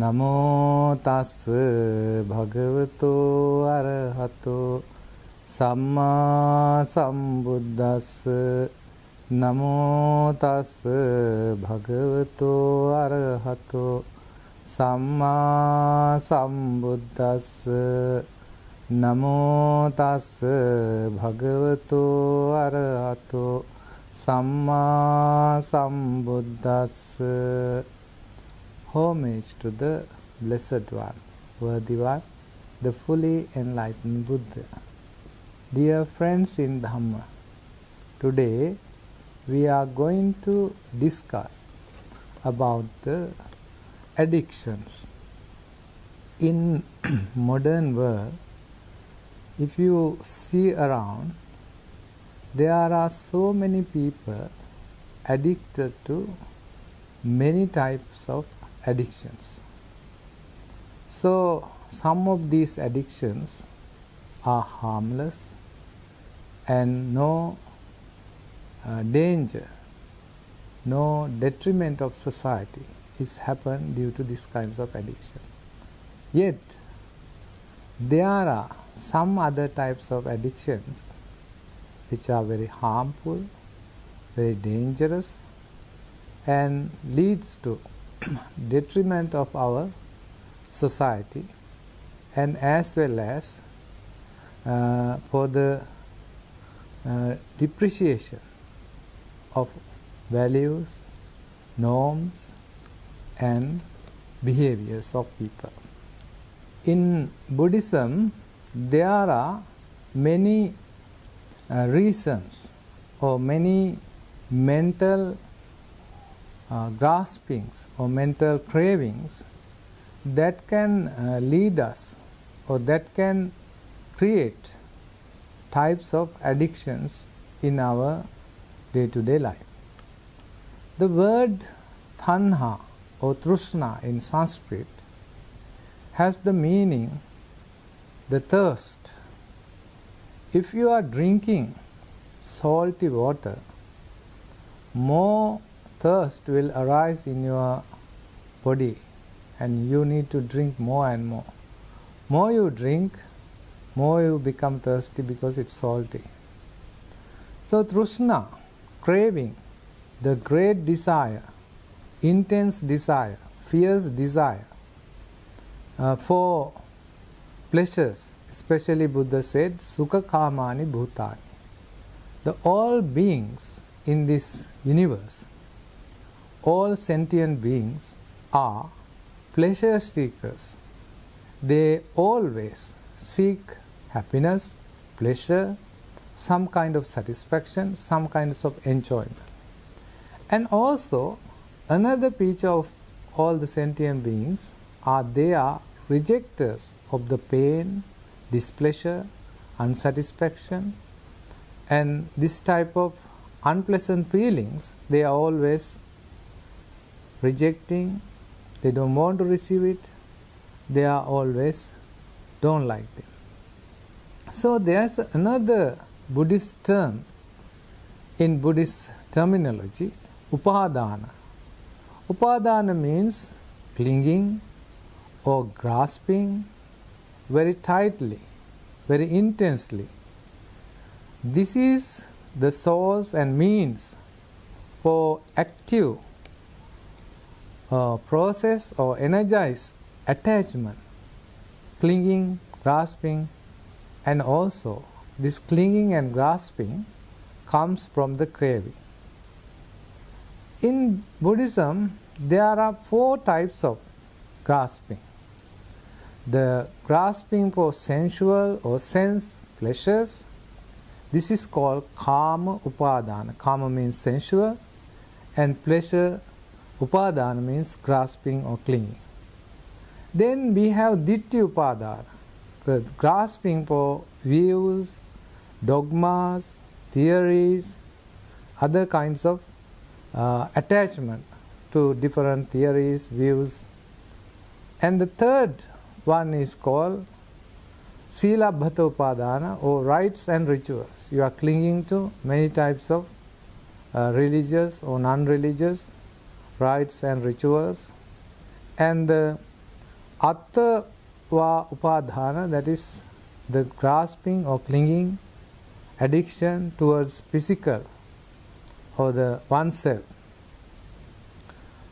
Namo tassa bhagavato arahato samma sambuddhassa. Namo tassa bhagavato arahato samma sambuddhassa. Namo tassa bhagavato arahato samma sambuddhassa. Homage to the Blessed One, Worthy One, the fully enlightened Buddha. Dear friends in Dhamma, today we are going to discuss about the addictions. In modern world, if you see around, there are so many people addicted to many types of addictions. So some of these addictions are harmless and no danger, no detriment of society is happened due to these kinds of addiction. Yet there are some other types of addictions which are very harmful, very dangerous, and leads to detriment of our society, and as well as for the depreciation of values, norms, and behaviors of people. In Buddhism, there are many reasons or many mental graspings or mental cravings that can lead us or that can create types of addictions in our day-to-day life. The word tanha or trishna in Sanskrit has the meaning the thirst. If you are drinking salty water, more thirst will arise in your body and you need to drink more and more. More you drink, more you become thirsty because it's salty. So trishna, craving, the great desire, intense desire, fierce desire for pleasures, especially Buddha said, Sugathabhi bhutani. The all beings in this universe, all sentient beings are pleasure seekers. They always seek happiness, pleasure, some kind of satisfaction, some kinds of enjoyment. And also, another feature of all the sentient beings are they are rejectors of the pain, displeasure, unsatisfaction, and this type of unpleasant feelings they are always rejecting. They don't want to receive it. They are always don't like them. So there's another Buddhist term in Buddhist terminology, upadana. Upadana means clinging or grasping very tightly, very intensely. This is the source and means for active process or energized attachment, clinging, grasping, and also this clinging and grasping comes from the craving. In Buddhism, there are 4 types of grasping. The grasping for sensual or sense pleasures, this is called kama upadana. Kama means sensual, and pleasure upadana means grasping or clinging. Then we have ditti upadana, grasping for views, dogmas, theories, other kinds of attachment to different theories, views. And the third one is called Silabhata Upadana, or rites and rituals. You are clinging to many types of religious or non-religious rites and rituals. And the atta va upadhana, that is the grasping or clinging addiction towards physical or the oneself.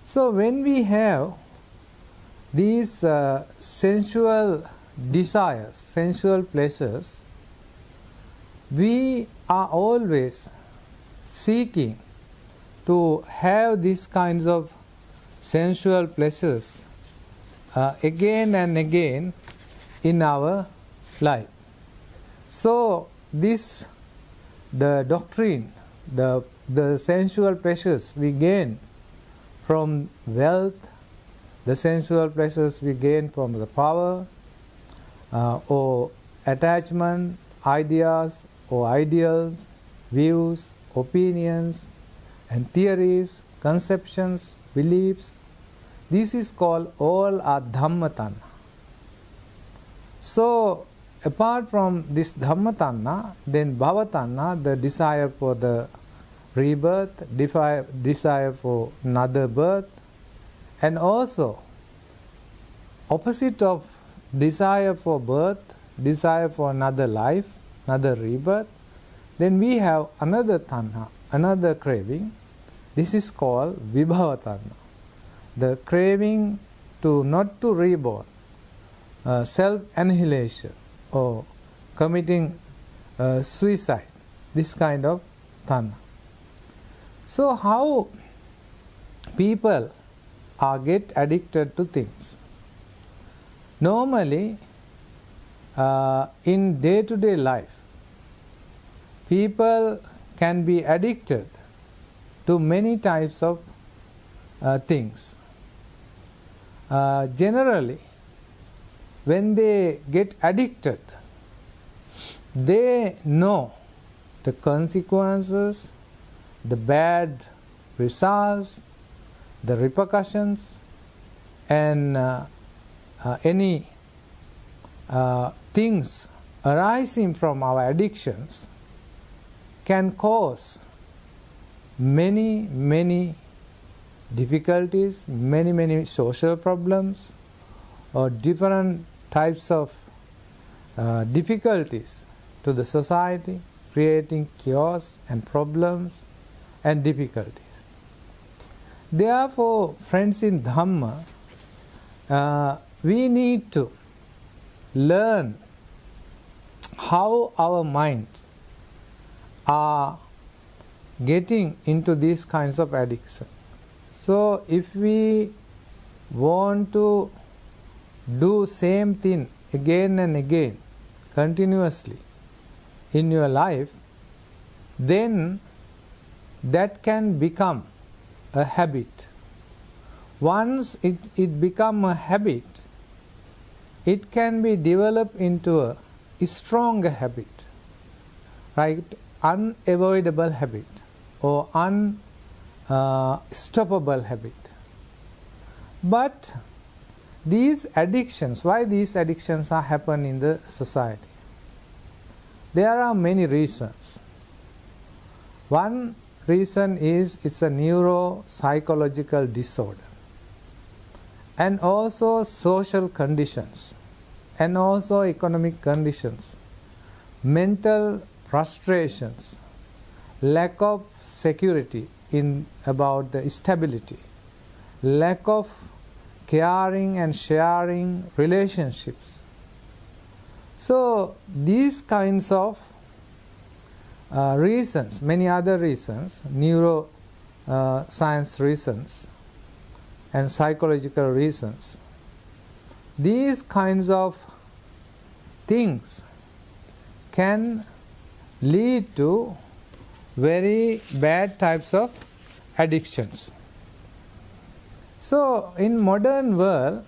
So when we have these sensual desires, sensual pleasures, we are always seeking to have these kinds of sensual pleasures again and again in our life. So this, the doctrine, the sensual pleasures we gain from wealth, the sensual pleasures we gain from the power or attachment, ideas or ideals, views, opinions and theories, conceptions, beliefs, this is called all are Dhammatanha. So apart from this Dhammatanha, then Bhavatanha, the desire for the rebirth, desire for another birth, and also opposite of desire for birth, desire for another life, another rebirth, then we have another tanha, another craving. This is called Vibhavatanha, the craving to not to reborn, self-annihilation or committing suicide, this kind of tanha. So how people get addicted to things? Normally, in day-to-day life, people can be addicted to many types of things. Generally, when they get addicted, they know the consequences, the bad results, the repercussions, and any things arising from our addictions can cause many difficulties, many social problems, or different types of difficulties to the society, creating chaos and problems and difficulties. Therefore, friends in Dhamma, we need to learn how our minds are getting into these kinds of addiction. So if we want to do same thing again and again continuously in your life, then that can become a habit. Once it become a habit, it can be developed into a stronger habit, right? Unavoidable habit or unstoppable habit. But these addictions, why these addictions are happen in the society? There are many reasons. One reason is it's a neuropsychological disorder, and also social conditions, and also economic conditions, mental frustrations, lack of security in about the stability, lack of caring and sharing relationships. So these kinds of reasons, many other reasons, neuroscience reasons and psychological reasons, these kinds of things can lead to very bad types of addictions. So in modern world,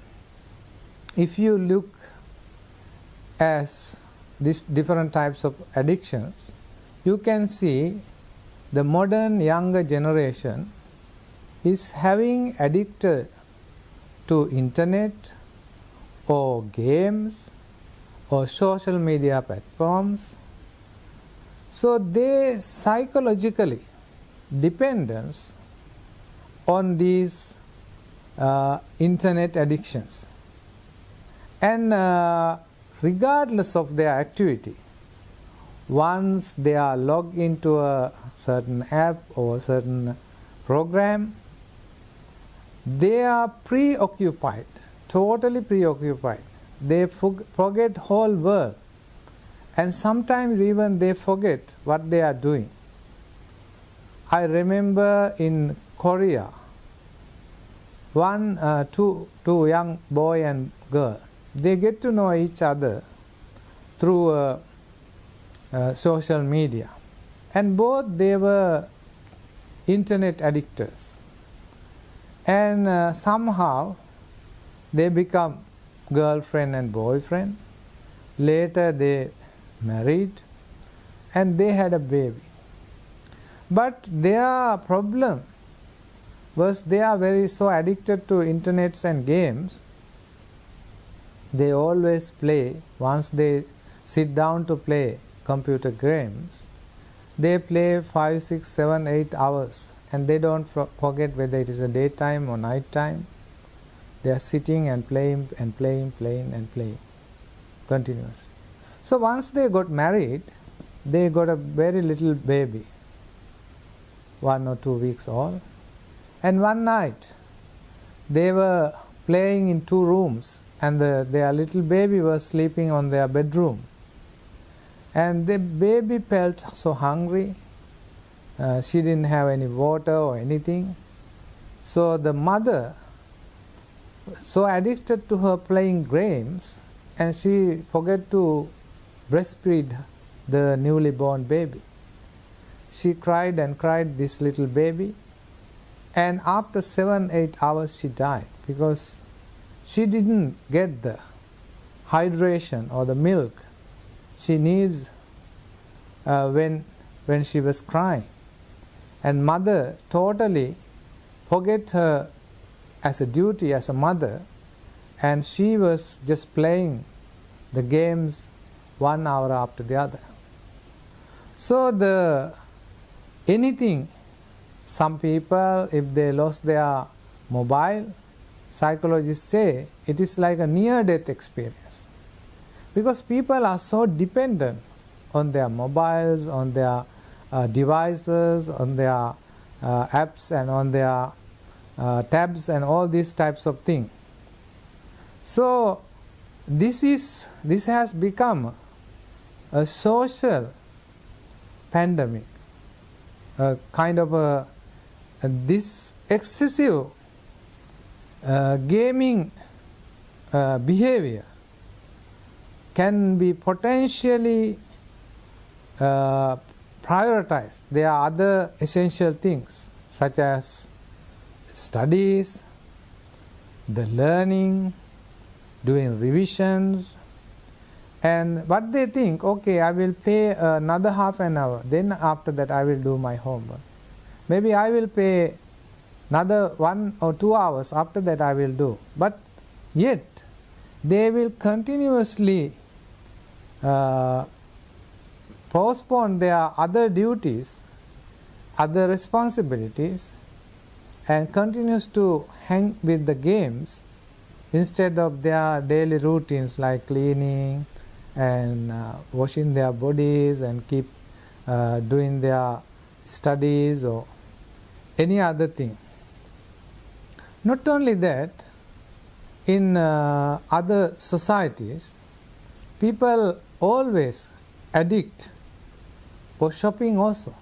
if you look as these different types of addictions, you can see the modern younger generation is having addicted to internet or games or social media platforms. So they psychologically dependence on these internet addictions. And regardless of their activity, once they are logged into a certain app or a certain program, they are preoccupied, totally preoccupied. They forget whole world, and sometimes even they forget what they are doing. I remember in Korea, two young boy and girl, they get to know each other through social media, and both they were internet addictors, and somehow they become girlfriend and boyfriend. Later they married and they had a baby. But their problem was they are very so addicted to internets and games. They always play. Once they sit down to play computer games, they play 5, 6, 7, 8 hours, and they don't forget whether it is a daytime or nighttime. They are sitting and playing and playing continuously. So once they got married, they got a very little baby, 1 or 2 weeks old. And one night, they were playing in 2 rooms, and their little baby was sleeping on their bedroom. And the baby felt so hungry. She didn't have any water or anything. So the mother, so addicted to her playing games, and she forgot to breastfeed the newly born baby. She cried and cried, this little baby, and after 7, 8 hours she died because she didn't get the hydration or the milk she needs when she was crying. And mother totally forget her as a duty as a mother, and she was just playing the games 1 hour after the other. So anything, some people, if they lost their mobile, psychologists say it is like a near-death experience, because people are so dependent on their mobiles, on their devices, on their apps, and on their tabs, and all these types of things. So this has become a social pandemic, a kind of this excessive gaming behavior can be potentially prioritized. There are other essential things such as studies, the learning, doing revisions, and what they think, okay, I will pay another half an hour, then after that I will do my homework. Maybe I will pay another 1 or 2 hours, after that I will do. But yet they will continuously postpone their other duties, other responsibilities, and continues to hang with the games instead of their daily routines like cleaning and washing their bodies and keep doing their studies or any other thing. Not only that, in other societies, people always addict for shopping also,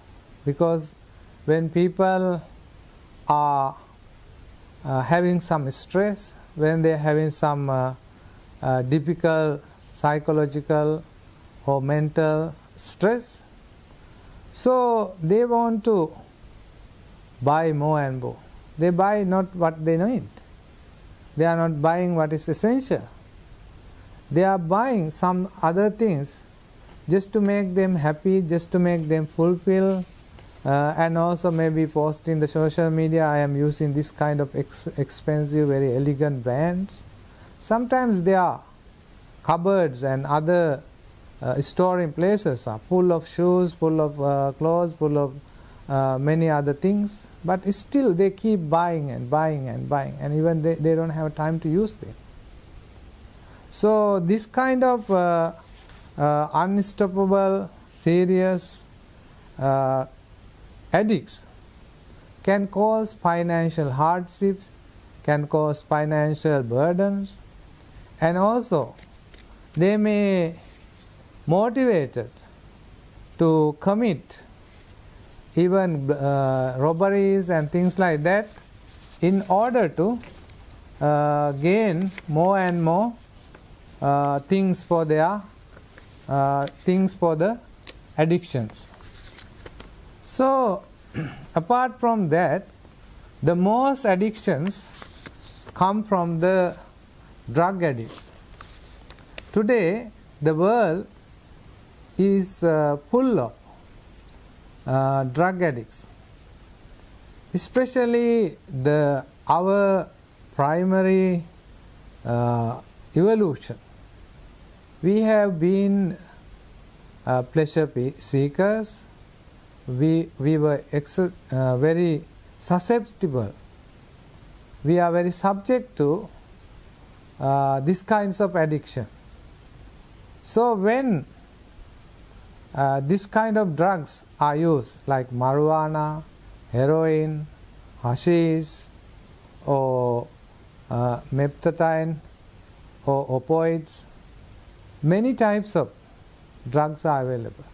because when people are having some stress, when they are having some difficult psychological or mental stress, so they want to buy more and more. They buy not what they need. They are not buying what is essential. They are buying some other things just to make them happy, just to make them fulfill, and also maybe post in the social media, I am using this kind of expensive, very elegant brands. Sometimes their cupboards and other storing places are full of shoes, full of clothes, full of many other things, but still they keep buying and buying and buying, and even they don't have time to use them. So this kind of unstoppable, serious addicts can cause financial hardships, can cause financial burdens, and also they may motivated to commit even robberies and things like that in order to gain more and more things for their things for the addictions. So apart from that, the most addictions come from the drug addicts. Today the world is full of drug addicts, especially our primary evolution. We have been pleasure seekers. We were very susceptible. We are very subject to these kinds of addiction. So when this kind of drugs are used, like marijuana, heroin, hashish, or methadone, or opioids, many types of drugs are available.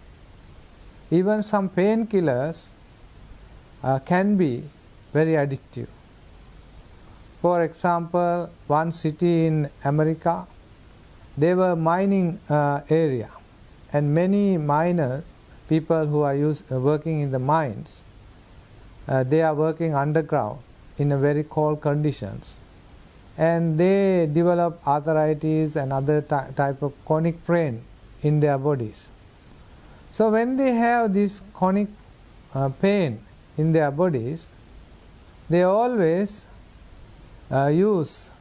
Even some painkillers can be very addictive. For example, one city in America, they were mining area, and many miner people who are working in the mines, they are working underground in a very cold conditions, and they develop arthritis and other type of chronic pain in their bodies. So when they have this chronic pain in their bodies, they always use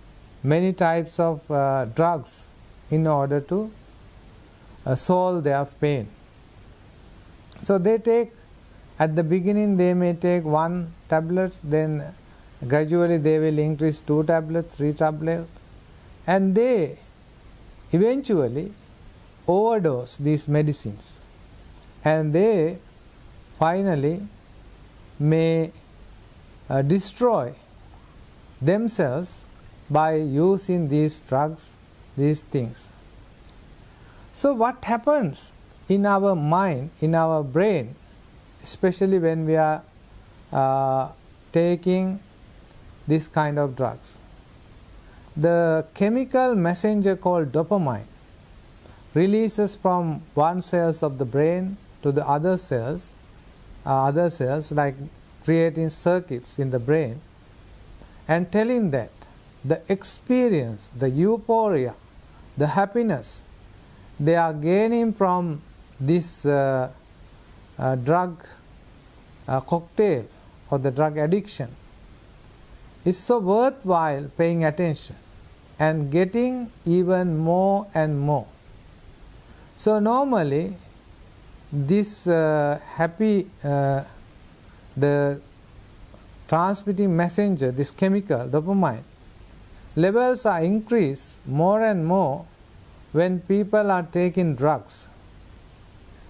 many types of drugs in order to solve their pain. So they take, at the beginning they may take 1 tablet, then gradually they will increase 2 tablets, 3 tablets, and they eventually overdose these medicines, and they finally may destroy themselves by using these drugs, these things. So what happens in our mind, in our brain, especially when we are taking this kind of drugs? The chemical messenger called dopamine releases from one cells of the brain to the other cells, like creating circuits in the brain, and telling that the experience, the euphoria, the happiness they are gaining from this drug cocktail or the drug addiction is so worthwhile paying attention and getting even more and more. So normally this happy, the transmitting messenger, this chemical dopamine levels are increased more and more when people are taking drugs.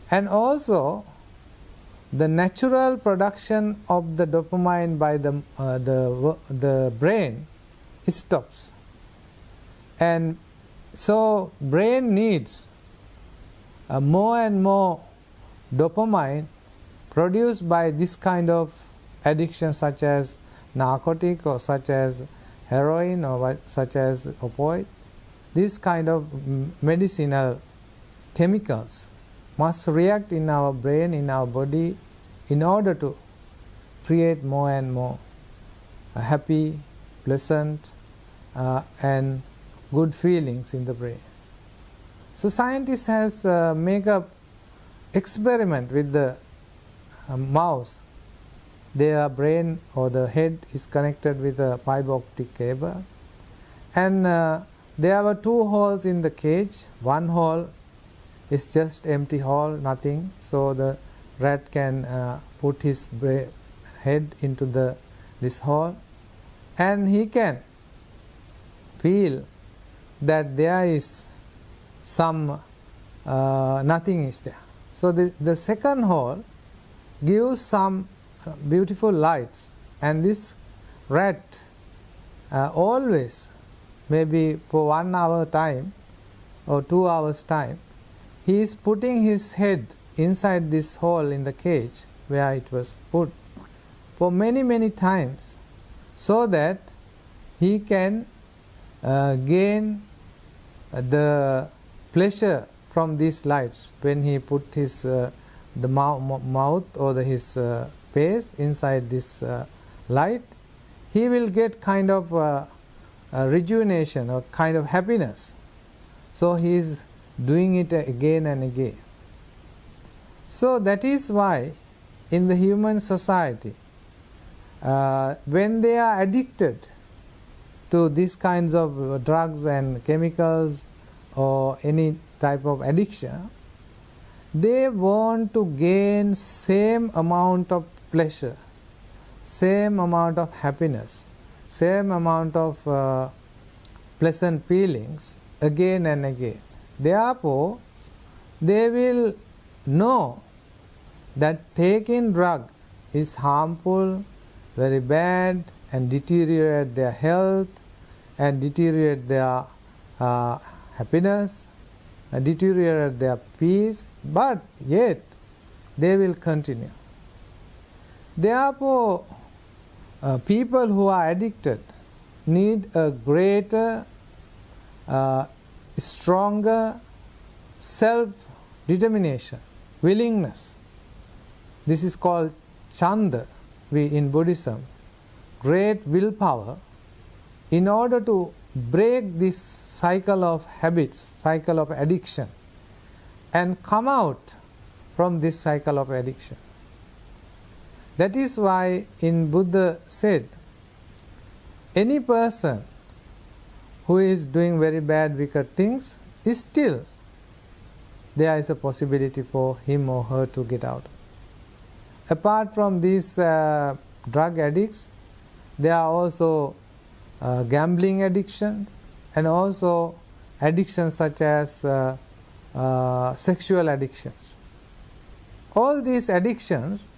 And also the natural production of the dopamine by the brain stops, and so brain needs more and more dopamine produced by this kind of addiction, such as narcotic or such as heroin or such as opioid. These kind of medicinal chemicals must react in our brain, in our body, in order to create more and more happy, pleasant, and good feelings in the brain. So scientists has make up experiment with the mouse. Their brain or the head is connected with a fiber optic cable, and there were 2 holes in the cage. One hole is just empty hole, nothing, so the rat can put his head into this hole, and he can feel that there is some nothing is there. So the second hole gives some beautiful lights, and this rat always, maybe for 1 hour time or 2 hours time, he is putting his head inside this hole in the cage where it was put for many times, so that he can gain the pleasure from these lights. When he put his the mouth or his face inside this light, he will get kind of a rejuvenation or kind of happiness. So he is doing it again and again. So that is why in the human society, when they are addicted to these kinds of drugs and chemicals or any type of addiction, they want to gain same amount of pleasure, same amount of happiness, same amount of pleasant feelings again and again. Therefore, they will know that taking drug is harmful, very bad, and deteriorate their health, and deteriorate their happiness, and deteriorate their peace, but yet they will continue. Therefore, people who are addicted need a greater, stronger self-determination, willingness. This is called chanda in Buddhism, great willpower, in order to break this cycle of habits, cycle of addiction, and come out from this cycle of addiction. That is why in Buddha said, any person who is doing very bad, wicked things, is still there is a possibility for him or her to get out. Apart from these drug addicts, there are also gambling addiction, and also addictions such as sexual addictions. All these addictions,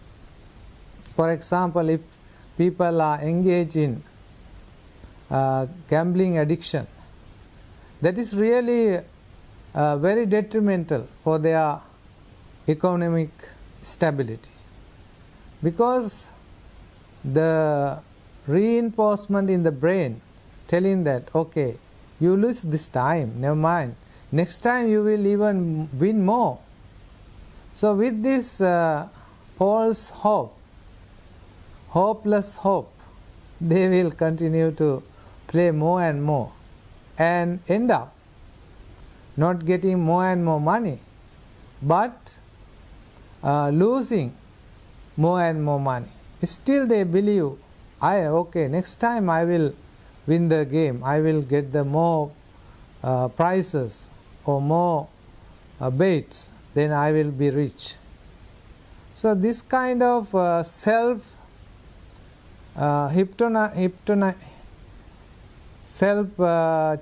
for example, if people are engaged in gambling addiction, that is really very detrimental for their economic stability, because the reinforcement in the brain telling that, okay, you lose this time, never mind, next time you will even win more. So with this false hope, hopeless hope, they will continue to play more and more and end up not getting more and more money, but losing more and more money. Still they believe, next time I will win the game, I will get the more prizes or more baits, then I will be rich. So this kind of self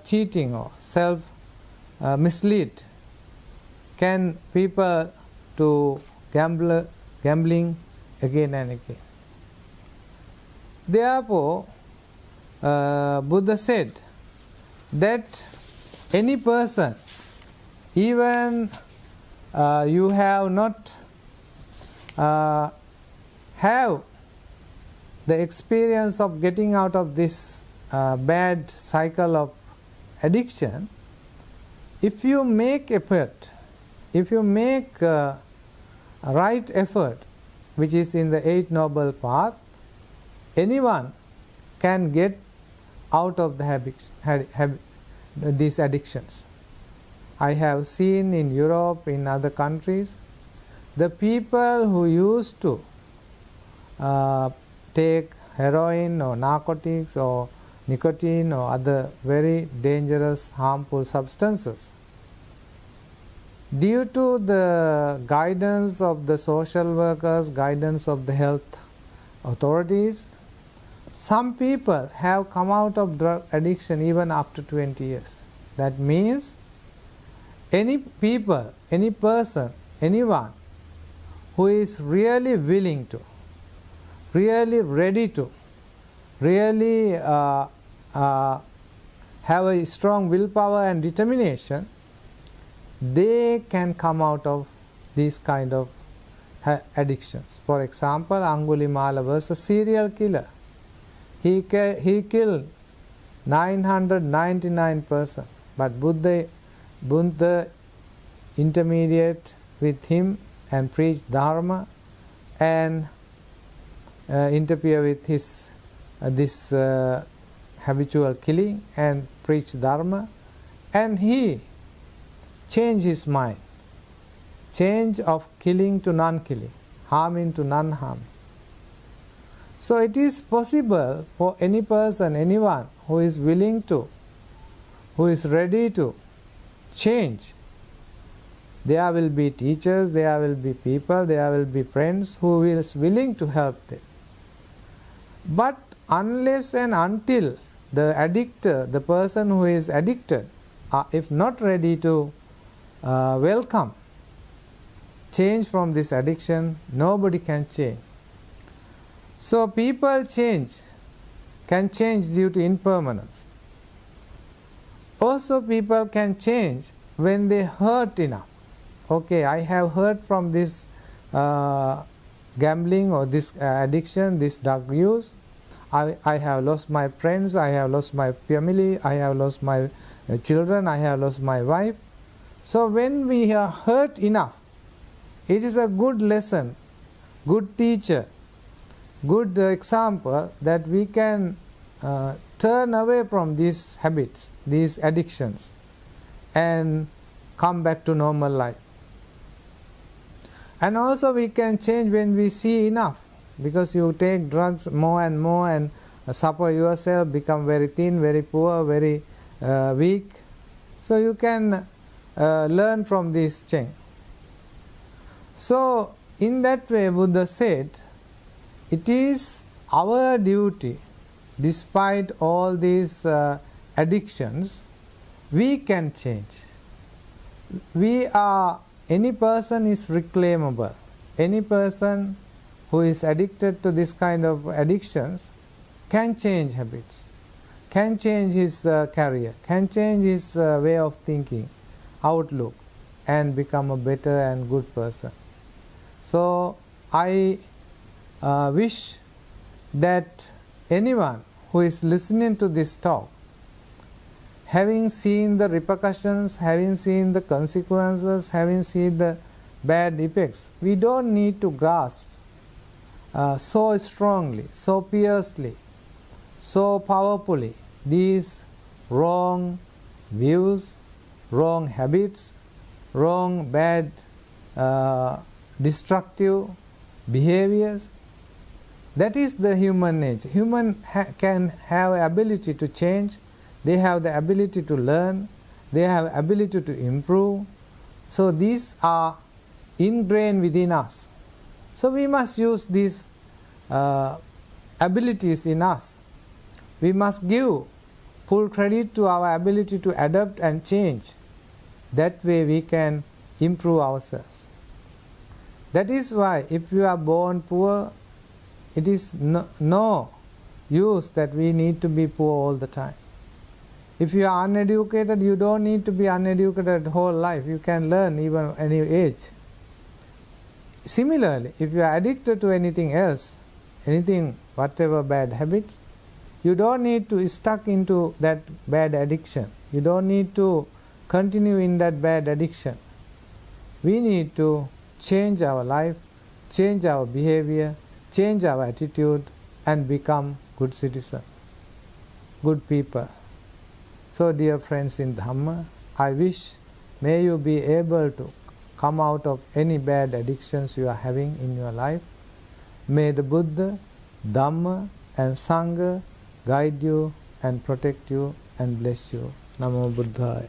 cheating or self mislead can people to gambling again and again. Therefore, Buddha said that any person, even you have not have the experience of getting out of this bad cycle of addiction, if you make effort, if you make right effort, which is in the Eight Noble Path, anyone can get out of the these addictions. I have seen in Europe, in other countries, the people who used to take heroin or narcotics or nicotine or other very dangerous, harmful substances, due to the guidance of the social workers, guidance of the health authorities, some people have come out of drug addiction even after 20 years. That means any people, any person, anyone who is really willing to, really ready to, really have a strong willpower and determination, they can come out of these kind of addictions. For example, Angulimala was a serial killer. He killed 999 persons, but Buddha intermediate with him and preached Dharma and interfere with his this habitual killing and preached Dharma, and he changed his mind. Change of killing to non-killing, harming to non-harm. So it is possible for any person, anyone who is willing to, who is ready to change. There will be teachers, there will be people, there will be friends who is willing to help them. But unless and until the addictor, the person who is addicted, if not ready to welcome change from this addiction, nobody can change. So people can change due to impermanence. Also people can change when they hurt enough. Okay, I have hurt from this gambling or this addiction, this drug use. I have lost my friends, I have lost my family, I have lost my children, I have lost my wife. So when we are hurt enough, it is a good lesson, good teacher, good example that we can turn away from these habits, these addictions, and come back to normal life. And also we can change when we see enough, because you take drugs more and more and suffer yourself, become very thin, very poor, very weak. So you can learn from this change. So in that way Buddha said, it is our duty, despite all these addictions, we can change. Any person is reclaimable. Any person who is addicted to this kind of addictions can change habits, can change his career, can change his way of thinking, outlook, and become a better and good person. So I wish that anyone who is listening to this talk, having seen the repercussions, having seen the consequences, having seen the bad effects, we don't need to grasp so strongly, so fiercely, so powerfully these wrong views, wrong habits, wrong, bad, destructive behaviors. That is the human nature. Human can have ability to change. They have the ability to learn. They have ability to improve. So these are ingrained within us. So we must use these abilities in us. We must give full credit to our ability to adapt and change. That way we can improve ourselves. That is why if you are born poor, it is no use that we need to be poor all the time. If you are uneducated, you don't need to be uneducated whole life. You can learn even any age. Similarly, if you are addicted to anything else, anything, whatever bad habits, you don't need to stuck into that bad addiction. You don't need to continue in that bad addiction. We need to change our life, change our behavior, change our attitude, and become good citizens, good people. So dear friends in Dhamma, I wish may you be able to come out of any bad addictions you are having in your life. May the Buddha, Dhamma and Sangha guide you and protect you and bless you. Namo Buddhaya.